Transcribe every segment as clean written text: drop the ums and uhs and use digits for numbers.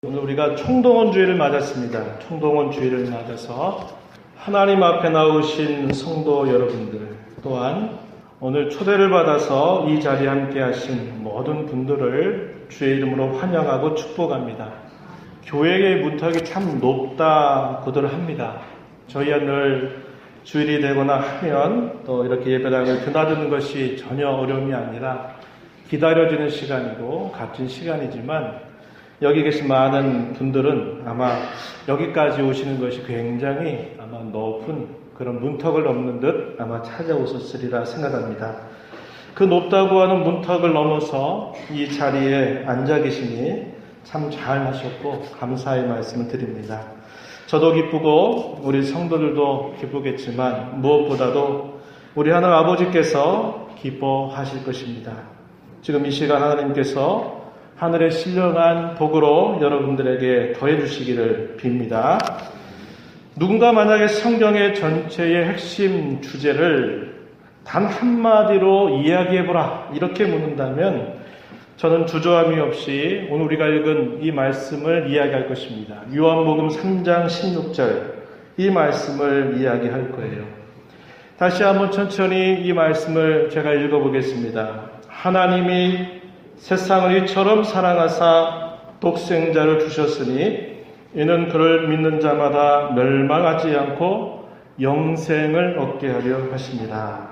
오늘 우리가 총동원 주일을 맞았습니다. 총동원 주일을 맞아서 하나님 앞에 나오신 성도 여러분들, 또한 오늘 초대를 받아서 이 자리에 함께 하신 모든 분들을 주의 이름으로 환영하고 축복합니다. 교회의 문턱이 참 높다고들 합니다. 저희야 늘 주일이 되거나 하면 또 이렇게 예배당을 드나드는 것이 전혀 어려움이 아니라 기다려지는 시간이고 값진 시간이지만, 여기 계신 많은 분들은 아마 여기까지 오시는 것이 굉장히 아마 높은 그런 문턱을 넘는 듯 아마 찾아오셨으리라 생각합니다. 그 높다고 하는 문턱을 넘어서 이 자리에 앉아 계시니 참 잘하셨고 감사의 말씀을 드립니다. 저도 기쁘고 우리 성도들도 기쁘겠지만 무엇보다도 우리 하나님 아버지께서 기뻐하실 것입니다. 지금 이 시간 하나님께서 하늘의 신령한 복으로 여러분들에게 더해 주시기를 빕니다. 누군가 만약에 성경의 전체의 핵심 주제를 단 한마디로 이야기해보라 이렇게 묻는다면 저는 주저함이 없이 오늘 우리가 읽은 이 말씀을 이야기할 것입니다. 요한복음 3장 16절 이 말씀을 이야기할 거예요. 다시 한번 천천히 이 말씀을 제가 읽어보겠습니다. 하나님이 세상을 이처럼 사랑하사 독생자를 주셨으니 이는 그를 믿는 자마다 멸망하지 않고 영생을 얻게 하려 하십니다.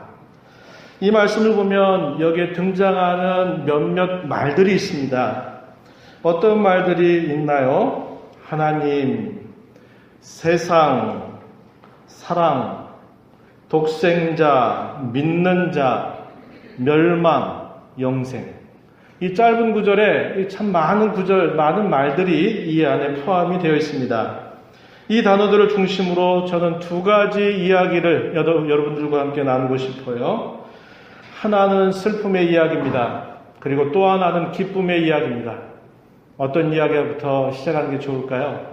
이 말씀을 보면 여기에 등장하는 몇몇 말들이 있습니다. 어떤 말들이 있나요? 하나님, 세상, 사랑, 독생자, 믿는 자, 멸망, 영생. 이 짧은 구절에 참 많은 많은 말들이 이 안에 포함이 되어 있습니다. 이 단어들을 중심으로 저는 두 가지 이야기를 여러분들과 함께 나누고 싶어요. 하나는 슬픔의 이야기입니다. 그리고 또 하나는 기쁨의 이야기입니다. 어떤 이야기부터 시작하는 게 좋을까요?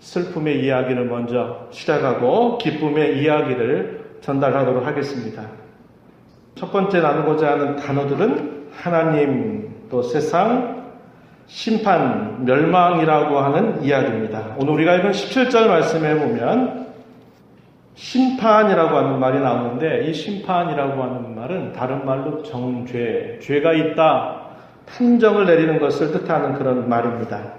슬픔의 이야기를 먼저 시작하고 기쁨의 이야기를 전달하도록 하겠습니다. 첫 번째 나누고자 하는 단어들은 하나님, 또 세상, 심판, 멸망이라고 하는 이야기입니다. 오늘 우리가 읽은 17절 말씀에 보면 심판이라고 하는 말이 나오는데, 이 심판이라고 하는 말은 다른 말로 정죄, 죄가 있다, 판정을 내리는 것을 뜻하는 그런 말입니다.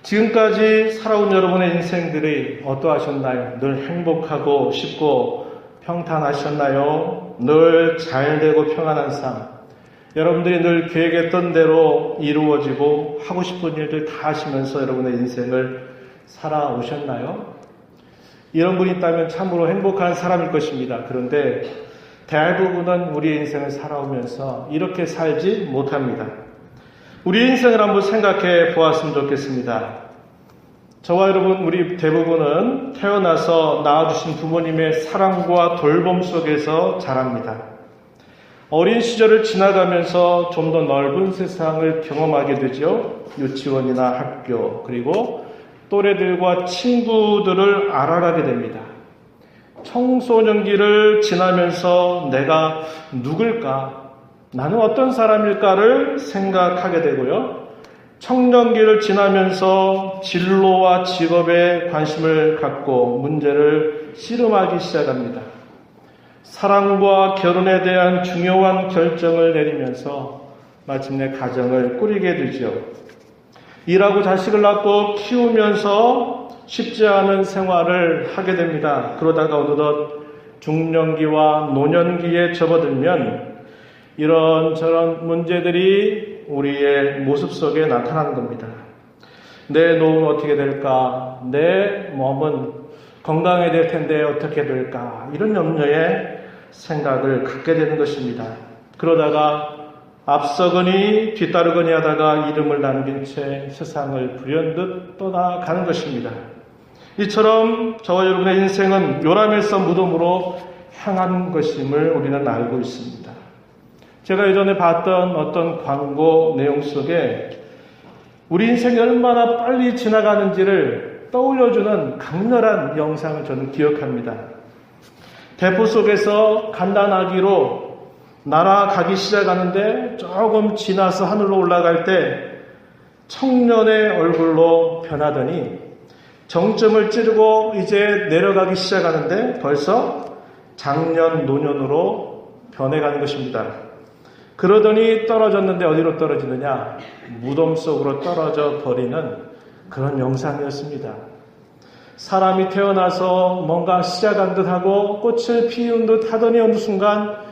지금까지 살아온 여러분의 인생들이 어떠하셨나요? 늘 행복하고 쉽고 평탄하셨나요? 늘 잘되고 평안한 삶, 여러분들이 늘 계획했던 대로 이루어지고 하고 싶은 일들 다 하시면서 여러분의 인생을 살아오셨나요? 이런 분이 있다면 참으로 행복한 사람일 것입니다. 그런데 대부분은 우리의 인생을 살아오면서 이렇게 살지 못합니다. 우리의 인생을 한번 생각해 보았으면 좋겠습니다. 저와 여러분, 우리 대부분은 태어나서 낳아주신 부모님의 사랑과 돌봄 속에서 자랍니다. 어린 시절을 지나가면서 좀 더 넓은 세상을 경험하게 되죠. 유치원이나 학교, 그리고 또래들과 친구들을 알아가게 됩니다. 청소년기를 지나면서 내가 누굴까? 나는 어떤 사람일까를 생각하게 되고요. 청년기를 지나면서 진로와 직업에 관심을 갖고 문제를 씨름하기 시작합니다. 사랑과 결혼에 대한 중요한 결정을 내리면서 마침내 가정을 꾸리게 되죠. 일하고 자식을 낳고 키우면서 쉽지 않은 생활을 하게 됩니다. 그러다가 어느덧 중년기와 노년기에 접어들면 이런저런 문제들이 우리의 모습 속에 나타나는 겁니다. 내 노후는 어떻게 될까? 내 몸은 건강해야 될 텐데 어떻게 될까? 이런 염려에 생각을 갖게 되는 것입니다. 그러다가 앞서거니 뒤따르거니 하다가 이름을 남긴 채 세상을 불현듯 떠나가는 것입니다. 이처럼 저와 여러분의 인생은 요람에서 무덤으로 향한 것임을 우리는 알고 있습니다. 제가 예전에 봤던 어떤 광고 내용 속에 우리 인생이 얼마나 빨리 지나가는지를 떠올려주는 강렬한 영상을 저는 기억합니다. 대포 속에서 간단하기로 날아가기 시작하는데 조금 지나서 하늘로 올라갈 때 청년의 얼굴로 변하더니 정점을 찌르고 이제 내려가기 시작하는데 벌써 장년, 노년으로 변해가는 것입니다. 그러더니 떨어졌는데 어디로 떨어지느냐? 무덤 속으로 떨어져 버리는 그런 영상이었습니다. 사람이 태어나서 뭔가 시작한 듯하고 꽃을 피운 듯 하더니 어느 순간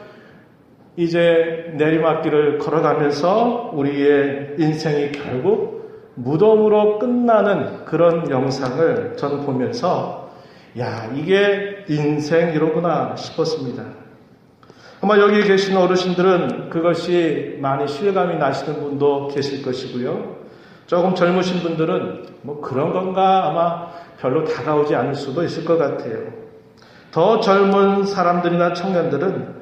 이제 내리막길을 걸어가면서 우리의 인생이 결국 무덤으로 끝나는 그런 영상을 저는 보면서 이게 인생이로구나 싶었습니다. 아마 여기 계신 어르신들은 그것이 많이 실감이 나시는 분도 계실 것이고요. 조금 젊으신 분들은 뭐 그런 건가 아마 별로 다가오지 않을 수도 있을 것 같아요. 더 젊은 사람들이나 청년들은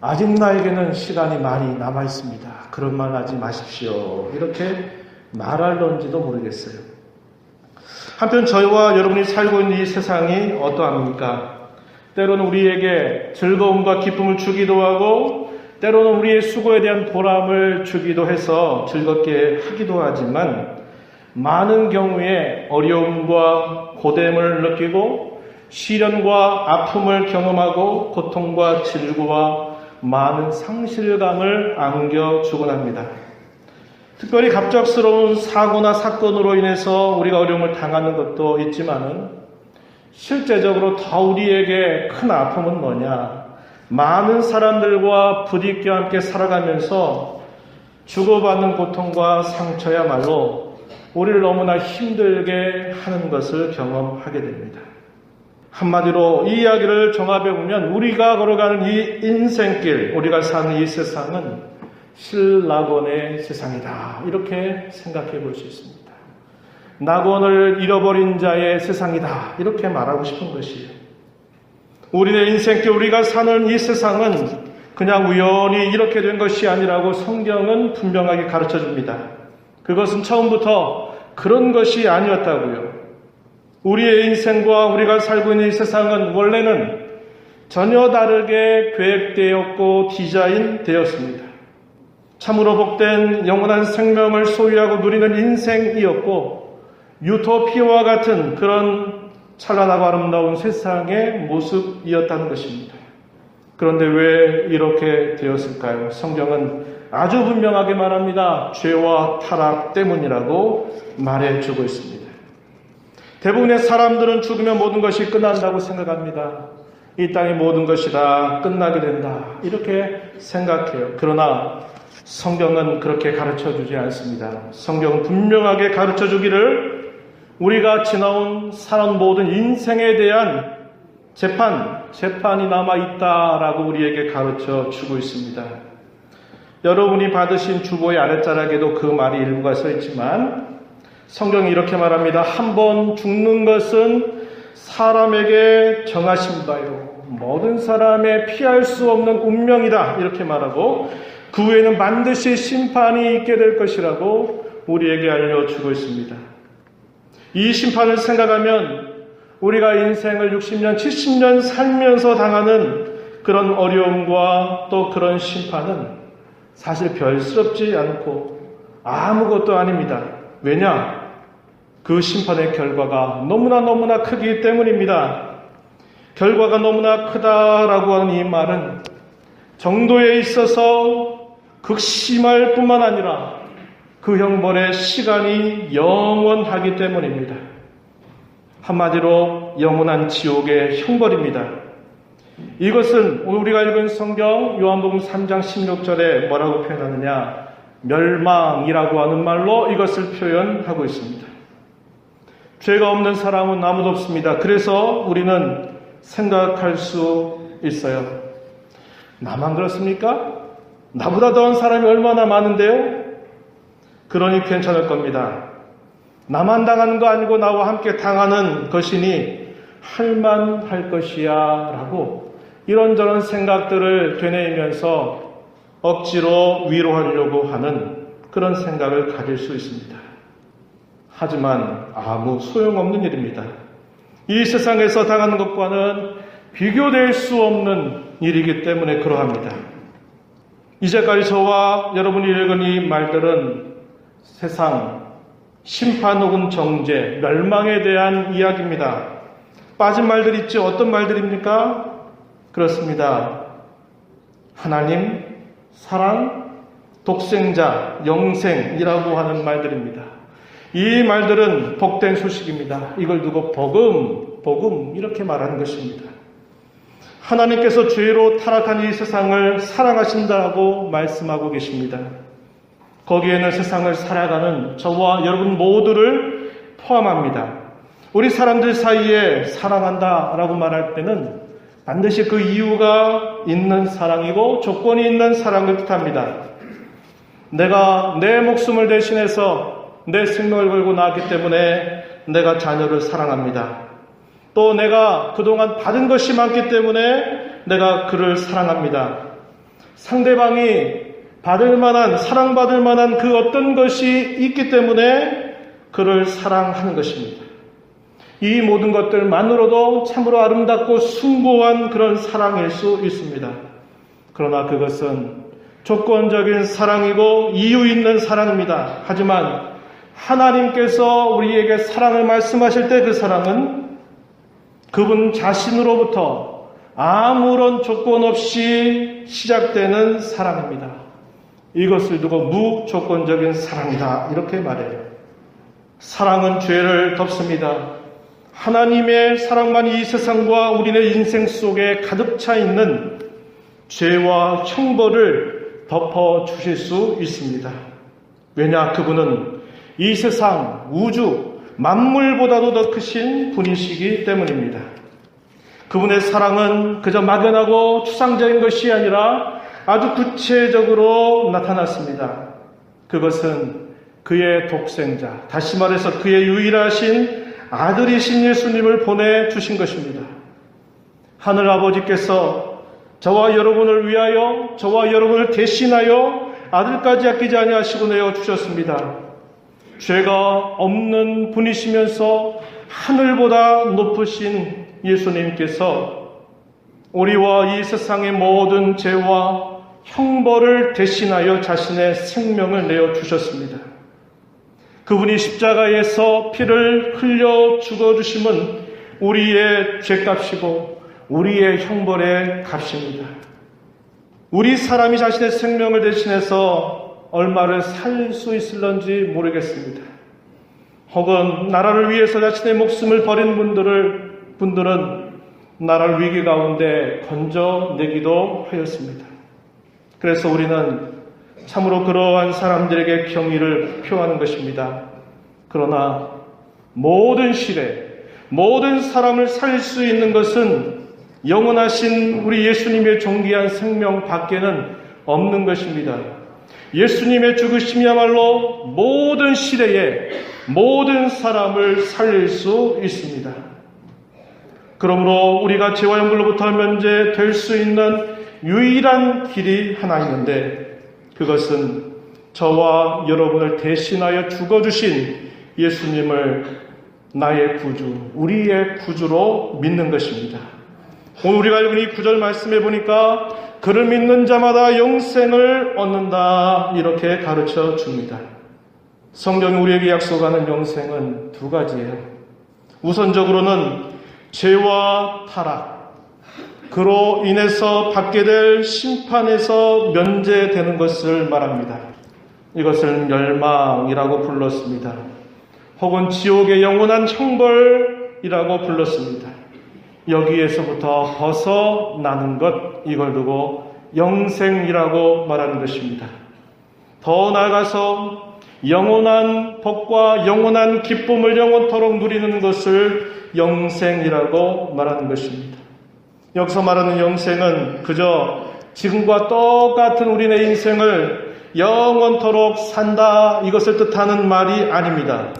아직 나에게는 시간이 많이 남아 있습니다. 그런 말 하지 마십시오. 이렇게 말할런지도 모르겠어요. 한편 저희와 여러분이 살고 있는 이 세상이 어떠합니까? 때로는 우리에게 즐거움과 기쁨을 주기도 하고 때로는 우리의 수고에 대한 보람을 주기도 해서 즐겁게 하기도 하지만 많은 경우에 어려움과 고됨을 느끼고 시련과 아픔을 경험하고 고통과 질고와 많은 상실감을 안겨주곤 합니다. 특별히 갑작스러운 사고나 사건으로 인해서 우리가 어려움을 당하는 것도 있지만은 실제적으로 더 우리에게 큰 아픔은 뭐냐? 많은 사람들과 부딪혀 함께 살아가면서 주고받는 고통과 상처야말로 우리를 너무나 힘들게 하는 것을 경험하게 됩니다. 한마디로 이 이야기를 종합해 보면 우리가 걸어가는 이 인생길, 우리가 사는 이 세상은 실낙원의 세상이다. 이렇게 생각해 볼 수 있습니다. 낙원을 잃어버린 자의 세상이다. 이렇게 말하고 싶은 것이에요. 우리의 인생길, 우리가 사는 이 세상은 그냥 우연히 이렇게 된 것이 아니라고 성경은 분명하게 가르쳐 줍니다. 그것은 처음부터 그런 것이 아니었다고요. 우리의 인생과 우리가 살고 있는 이 세상은 원래는 전혀 다르게 계획되었고 디자인되었습니다. 참으로 복된 영원한 생명을 소유하고 누리는 인생이었고 유토피아와 같은 그런 찬란하고 아름다운 세상의 모습이었다는 것입니다. 그런데 왜 이렇게 되었을까요? 성경은 아주 분명하게 말합니다. 죄와 타락 때문이라고 말해주고 있습니다. 대부분의 사람들은 죽으면 모든 것이 끝난다고 생각합니다. 이 땅의 모든 것이 다 끝나게 된다. 이렇게 생각해요. 그러나 성경은 그렇게 가르쳐주지 않습니다. 성경은 분명하게 가르쳐주기를 우리가 지나온 살아온 모든 인생에 대한 재판이 남아있다라고 우리에게 가르쳐주고 있습니다. 여러분이 받으신 주보의 아랫자락에도 그 말이 일부가 써 있지만 성경이 이렇게 말합니다. 한 번 죽는 것은 사람에게 정하신 바요. 모든 사람의 피할 수 없는 운명이다. 이렇게 말하고 그 후에는 반드시 심판이 있게 될 것이라고 우리에게 알려주고 있습니다. 이 심판을 생각하면 우리가 인생을 60년, 70년 살면서 당하는 그런 어려움과 또 그런 심판은 사실 별스럽지 않고 아무것도 아닙니다. 왜냐? 그 심판의 결과가 너무나 크기 때문입니다. 결과가 너무나 크다라고 하는 이 말은 정도에 있어서 극심할 뿐만 아니라 그 형벌의 시간이 영원하기 때문입니다. 한마디로 영원한 지옥의 형벌입니다. 이것은 오늘 우리가 읽은 성경 요한복음 3장 16절에 뭐라고 표현하느냐? 멸망이라고 하는 말로 이것을 표현하고 있습니다. 죄가 없는 사람은 아무도 없습니다. 그래서 우리는 생각할 수 있어요. 나만 그렇습니까? 나보다 더한 사람이 얼마나 많은데요? 그러니 괜찮을 겁니다. 나만 당하는 거 아니고 나와 함께 당하는 것이니 할만할 것이야 라고 이런저런 생각들을 되뇌이면서 억지로 위로하려고 하는 그런 생각을 가질 수 있습니다. 하지만 아무 소용없는 일입니다. 이 세상에서 당하는 것과는 비교될 수 없는 일이기 때문에 그러합니다. 이제까지 저와 여러분이 읽은 이 말들은 세상, 심판 혹은 정죄, 멸망에 대한 이야기입니다. 빠진 말들 있죠? 어떤 말들입니까? 그렇습니다. 하나님, 사랑, 독생자, 영생이라고 하는 말들입니다. 이 말들은 복된 소식입니다. 이걸 두고 복음 이렇게 말하는 것입니다. 하나님께서 죄로 타락한 이 세상을 사랑하신다고 말씀하고 계십니다. 거기에는 세상을 살아가는 저와 여러분 모두를 포함합니다. 우리 사람들 사이에 사랑한다라고 말할 때는 반드시 그 이유가 있는 사랑이고 조건이 있는 사랑을 뜻합니다. 내가 내 목숨을 대신해서 내 생명을 걸고 나왔기 때문에 내가 자녀를 사랑합니다. 또 내가 그동안 받은 것이 많기 때문에 내가 그를 사랑합니다. 상대방이 받을 만한, 사랑받을 만한 그 어떤 것이 있기 때문에 그를 사랑하는 것입니다. 이 모든 것들만으로도 참으로 아름답고 숭고한 그런 사랑일 수 있습니다. 그러나 그것은 조건적인 사랑이고 이유 있는 사랑입니다. 하지만 하나님께서 우리에게 사랑을 말씀하실 때 그 사랑은 그분 자신으로부터 아무런 조건 없이 시작되는 사랑입니다. 이것을 두고 무조건적인 사랑이다 이렇게 말해요. 사랑은 죄를 덮습니다. 하나님의 사랑만 이 세상과 우리의 인생 속에 가득 차 있는 죄와 형벌을 덮어주실 수 있습니다. 왜냐? 그분은 이 세상, 우주, 만물보다도 더 크신 분이시기 때문입니다. 그분의 사랑은 그저 막연하고 추상적인 것이 아니라 아주 구체적으로 나타났습니다. 그것은 그의 독생자, 다시 말해서 그의 유일하신 아들이신 예수님을 보내주신 것입니다. 하늘 아버지께서 저와 여러분을 위하여, 저와 여러분을 대신하여 아들까지 아끼지 아니하시고 내어주셨습니다. 죄가 없는 분이시면서 하늘보다 높으신 예수님께서 우리와 이 세상의 모든 죄와 형벌을 대신하여 자신의 생명을 내어주셨습니다. 그분이 십자가에서 피를 흘려 죽어주심은 우리의 죄값이고 우리의 형벌의 값입니다. 우리 사람이 자신의 생명을 대신해서 얼마를 살 수 있을런지 모르겠습니다. 혹은 나라를 위해서 자신의 목숨을 버린 분들은 나라를 위기 가운데 건져내기도 하였습니다. 그래서 우리는 참으로 그러한 사람들에게 경의를 표하는 것입니다. 그러나 모든 시대, 모든 사람을 살릴 수 있는 것은 영원하신 우리 예수님의 존귀한 생명 밖에는 없는 것입니다. 예수님의 죽으심이야말로 모든 시대에 모든 사람을 살릴 수 있습니다. 그러므로 우리가 죄와 형벌로부터 면제될 수 있는 유일한 길이 하나 있는데 그것은 저와 여러분을 대신하여 죽어주신 예수님을 나의 구주, 우리의 구주로 믿는 것입니다. 오늘 우리가 읽은 이 구절 말씀해 보니까 그를 믿는 자마다 영생을 얻는다 이렇게 가르쳐 줍니다. 성경이 우리에게 약속하는 영생은 두 가지예요. 우선적으로는 죄와 타락, 그로 인해서 받게 될 심판에서 면제되는 것을 말합니다. 이것을 멸망이라고 불렀습니다. 혹은 지옥의 영원한 형벌이라고 불렀습니다. 여기에서부터 벗어나는 것, 이걸 두고 영생이라고 말하는 것입니다. 더 나아가서 영원한 복과 영원한 기쁨을 영원토록 누리는 것을 영생이라고 말하는 것입니다. 여기서 말하는 영생은 그저 지금과 똑같은 우리의 인생을 영원토록 산다 이것을 뜻하는 말이 아닙니다.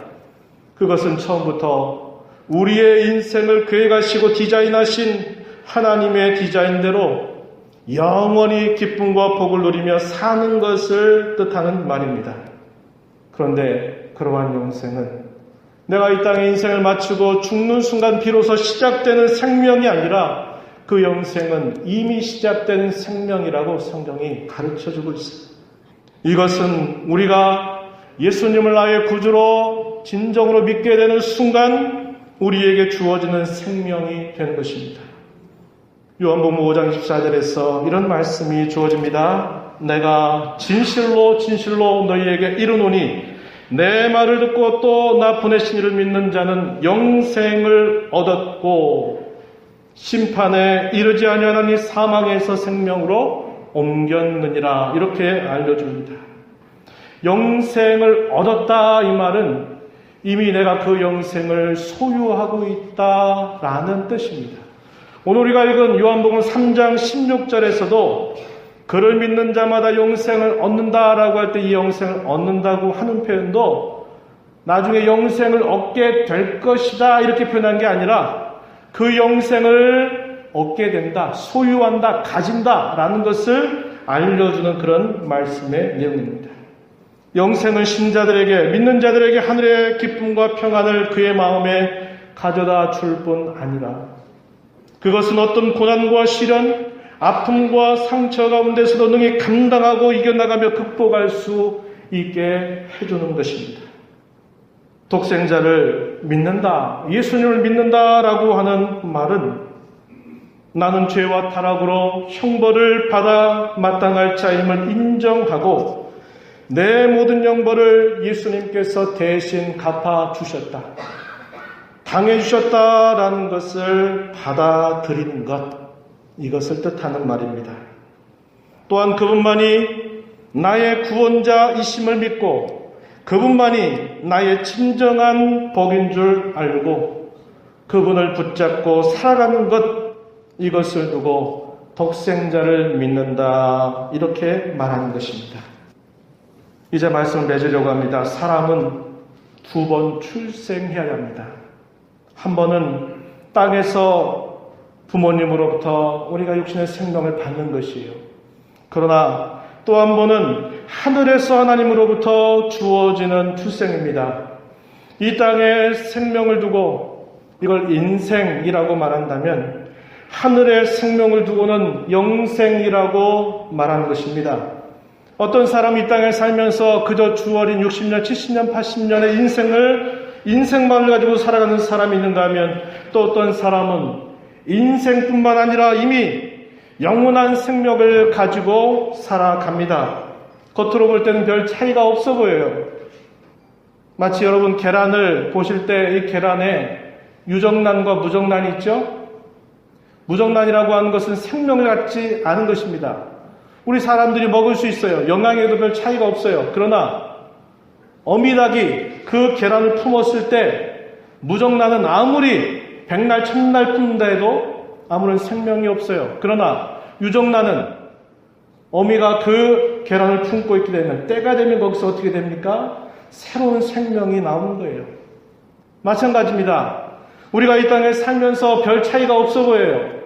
그것은 처음부터 우리의 인생을 계획하시고 디자인하신 하나님의 디자인대로 영원히 기쁨과 복을 누리며 사는 것을 뜻하는 말입니다. 그런데 그러한 영생은 내가 이 땅에 인생을 마치고 죽는 순간 비로소 시작되는 생명이 아니라 그 영생은 이미 시작된 생명이라고 성경이 가르쳐주고 있습니다. 이것은 우리가 예수님을 나의 구주로 진정으로 믿게 되는 순간 우리에게 주어지는 생명이 되는 것입니다. 요한복음 5장 24절에서 이런 말씀이 주어집니다. 내가 진실로 진실로 너희에게 이르노니 내 말을 듣고 또 나 보내신 이를 믿는 자는 영생을 얻었고 심판에 이르지 아니하나니 사망에서 생명으로 옮겼느니라. 이렇게 알려줍니다. 영생을 얻었다, 이 말은 이미 내가 그 영생을 소유하고 있다라는 뜻입니다. 오늘 우리가 읽은 요한복음 3장 16절에서도 그를 믿는 자마다 영생을 얻는다라고 할 때 이 영생을 얻는다고 하는 표현도 나중에 영생을 얻게 될 것이다 이렇게 표현한 게 아니라 그 영생을 얻게 된다, 소유한다, 가진다라는 것을 알려주는 그런 말씀의 내용입니다. 영생은 신자들에게, 믿는 자들에게 하늘의 기쁨과 평안을 그의 마음에 가져다 줄 뿐 아니라 그것은 어떤 고난과 시련, 아픔과 상처 가운데서도 능히 감당하고 이겨나가며 극복할 수 있게 해주는 것입니다. 독생자를 믿는다, 예수님을 믿는다라고 하는 말은 나는 죄와 타락으로 형벌을 받아 마땅할 자임을 인정하고 내 모든 형벌을 예수님께서 대신 갚아주셨다, 당해주셨다라는 것을 받아들이는 것, 이것을 뜻하는 말입니다. 또한 그분만이 나의 구원자이심을 믿고 그분만이 나의 진정한 복인 줄 알고 그분을 붙잡고 살아가는 것, 이것을 두고 독생자를 믿는다, 이렇게 말하는 것입니다. 이제 말씀을 맺으려고 합니다. 사람은 두 번 출생해야 합니다. 한 번은 땅에서 부모님으로부터 우리가 육신의 생명을 받는 것이에요. 그러나 또 한 번은 하늘에서 하나님으로부터 주어지는 출생입니다. 이 땅에 생명을 두고 이걸 인생이라고 말한다면 하늘의 생명을 두고는 영생이라고 말하는 것입니다. 어떤 사람이 이 땅에 살면서 그저 주어린 60년, 70년, 80년의 인생만을 가지고 살아가는 사람이 있는가 하면 또 어떤 사람은 인생뿐만 아니라 이미 영원한 생명을 가지고 살아갑니다. 겉으로 볼 때는 별 차이가 없어 보여요. 마치 여러분 계란을 보실 때 이 계란에 유정란과 무정란이 있죠? 무정란이라고 하는 것은 생명을 갖지 않은 것입니다. 우리 사람들이 먹을 수 있어요. 영양에도 별 차이가 없어요. 그러나 어미닭이 그 계란을 품었을 때 무정란은 아무리 백날 천날 품는다 해도 아무런 생명이 없어요. 그러나 유정란은 어미가 그 계란을 품고 있게 되면 때가 되면 거기서 어떻게 됩니까? 새로운 생명이 나오는 거예요. 마찬가지입니다. 우리가 이 땅에 살면서 별 차이가 없어 보여요.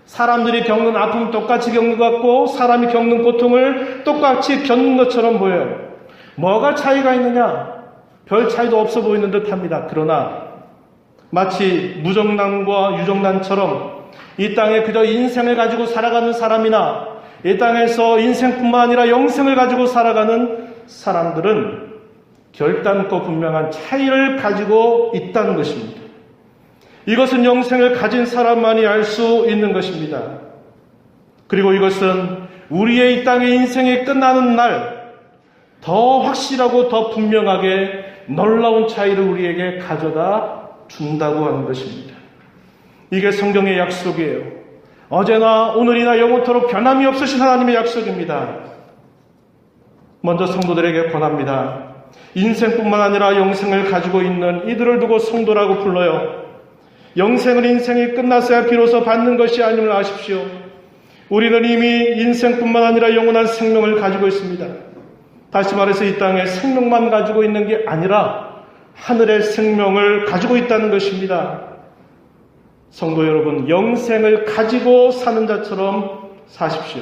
사람들이 겪는 아픔 똑같이 겪는 것 같고 사람이 겪는 고통을 똑같이 겪는 것처럼 보여요. 뭐가 차이가 있느냐? 별 차이도 없어 보이는 듯 합니다. 그러나 마치 무정란과 유정란처럼 이 땅에 그저 인생을 가지고 살아가는 사람이나 이 땅에서 인생뿐만 아니라 영생을 가지고 살아가는 사람들은 결단코 분명한 차이를 가지고 있다는 것입니다. 이것은 영생을 가진 사람만이 알 수 있는 것입니다. 그리고 이것은 우리의 이 땅의 인생이 끝나는 날 더 확실하고 더 분명하게 놀라운 차이를 우리에게 가져다 준다고 하는 것입니다. 이게 성경의 약속이에요. 어제나 오늘이나 영원토록 변함이 없으신 하나님의 약속입니다. 먼저 성도들에게 권합니다. 인생뿐만 아니라 영생을 가지고 있는 이들을 두고 성도라고 불러요. 영생은 인생이 끝났어야 비로소 받는 것이 아님을 아십시오. 우리는 이미 인생뿐만 아니라 영원한 생명을 가지고 있습니다. 다시 말해서 이 땅에 생명만 가지고 있는 게 아니라 하늘의 생명을 가지고 있다는 것입니다. 성도 여러분, 영생을 가지고 사는 자처럼 사십시오.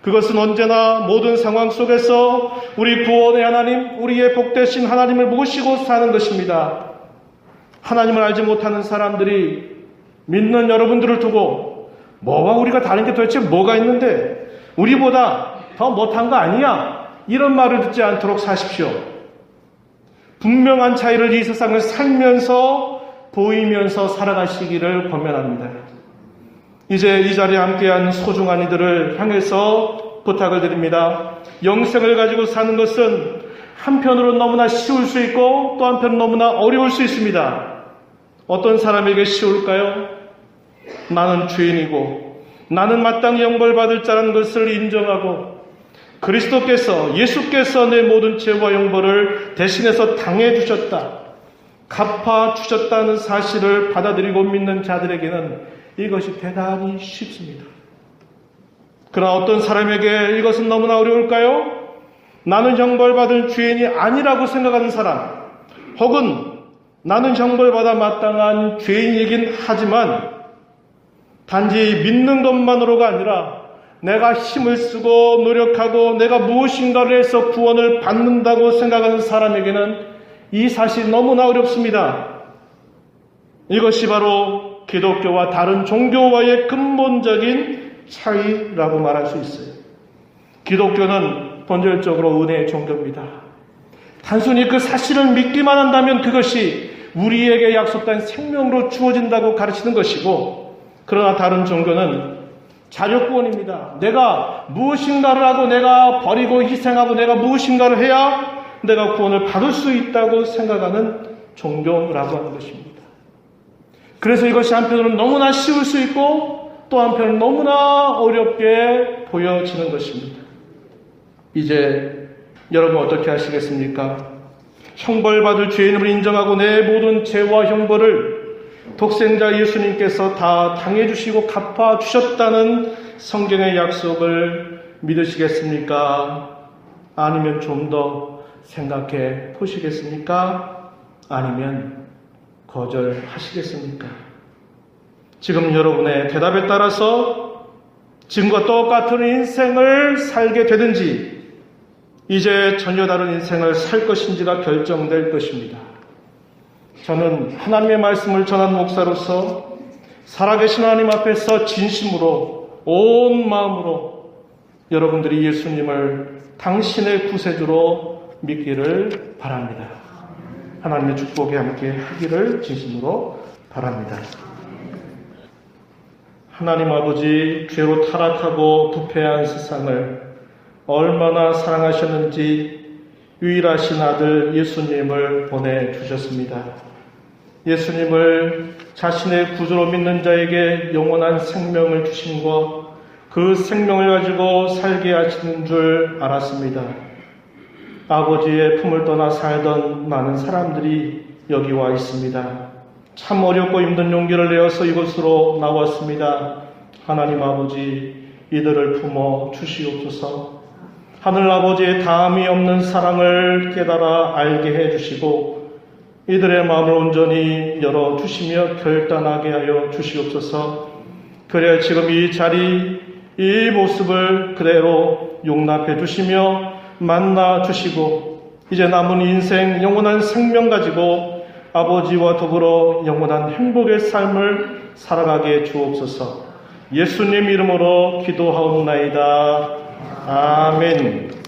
그것은 언제나 모든 상황 속에서 우리 구원의 하나님, 우리의 복되신 하나님을 모시고 사는 것입니다. 하나님을 알지 못하는 사람들이 믿는 여러분들을 두고 뭐와 우리가 다른 게 도대체 뭐가 있는데 우리보다 더 못한 거 아니야? 이런 말을 듣지 않도록 사십시오. 분명한 차이를 이 세상을 살면서 보이면서 살아가시기를 권면합니다. 이제 이 자리에 함께한 소중한 이들을 향해서 부탁을 드립니다. 영생을 가지고 사는 것은 한편으로 너무나 쉬울 수 있고 또 한편 너무나 어려울 수 있습니다. 어떤 사람에게 쉬울까요? 나는 죄인이고 나는 마땅히 형벌받을 자라는 것을 인정하고 그리스도께서 예수께서 내 모든 죄와 형벌을 대신해서 당해주셨다, 갚아주셨다는 사실을 받아들이고 믿는 자들에게는 이것이 대단히 쉽습니다. 그러나 어떤 사람에게 이것은 너무나 어려울까요? 나는 형벌받을 죄인이 아니라고 생각하는 사람, 혹은 나는 형벌받아 마땅한 죄인이긴 하지만 단지 믿는 것만으로가 아니라 내가 힘을 쓰고 노력하고 내가 무엇인가를 해서 구원을 받는다고 생각하는 사람에게는 이 사실이 너무나 어렵습니다. 이것이 바로 기독교와 다른 종교와의 근본적인 차이라고 말할 수 있어요. 기독교는 본질적으로 은혜의 종교입니다. 단순히 그 사실을 믿기만 한다면 그것이 우리에게 약속된 생명으로 주어진다고 가르치는 것이고, 그러나 다른 종교는 자력구원입니다. 내가 무엇인가를 하고 내가 버리고 희생하고 내가 무엇인가를 해야 내가 구원을 받을 수 있다고 생각하는 종교라고 하는 것입니다. 그래서 이것이 한편으로는 너무나 쉬울 수 있고 또 한편으로는 너무나 어렵게 보여지는 것입니다. 이제 여러분 어떻게 하시겠습니까? 형벌받을 죄인으로 인정하고 내 모든 죄와 형벌을 독생자 예수님께서 다 당해주시고 갚아주셨다는 성경의 약속을 믿으시겠습니까? 아니면 좀 더 생각해 보시겠습니까? 아니면 거절하시겠습니까? 지금 여러분의 대답에 따라서 지금과 똑같은 인생을 살게 되든지 이제 전혀 다른 인생을 살 것인지가 결정될 것입니다. 저는 하나님의 말씀을 전하는 목사로서 살아계신 하나님 앞에서 진심으로 온 마음으로 여러분들이 예수님을 당신의 구세주로 믿기를 바랍니다. 하나님의 축복에 함께 하기를 진심으로 바랍니다. 하나님 아버지, 죄로 타락하고 부패한 세상을 얼마나 사랑하셨는지 유일하신 아들 예수님을 보내주셨습니다. 예수님을 자신의 구주로 믿는 자에게 영원한 생명을 주신 것, 그 생명을 가지고 살게 하시는 줄 알았습니다. 아버지의 품을 떠나 살던 많은 사람들이 여기 와 있습니다. 참 어렵고 힘든 용기를 내어서 이곳으로 나왔습니다. 하나님 아버지, 이들을 품어 주시옵소서. 하늘 아버지의 다함이 없는 사랑을 깨달아 알게 해주시고 이들의 마음을 온전히 열어주시며 결단하게 하여 주시옵소서. 그래야 지금 이 자리, 이 모습을 그대로 용납해 주시며 만나 주시고 이제 남은 인생 영원한 생명 가지고 아버지와 더불어 영원한 행복의 삶을 살아가게 주옵소서. 예수님 이름으로 기도하옵나이다. 아멘.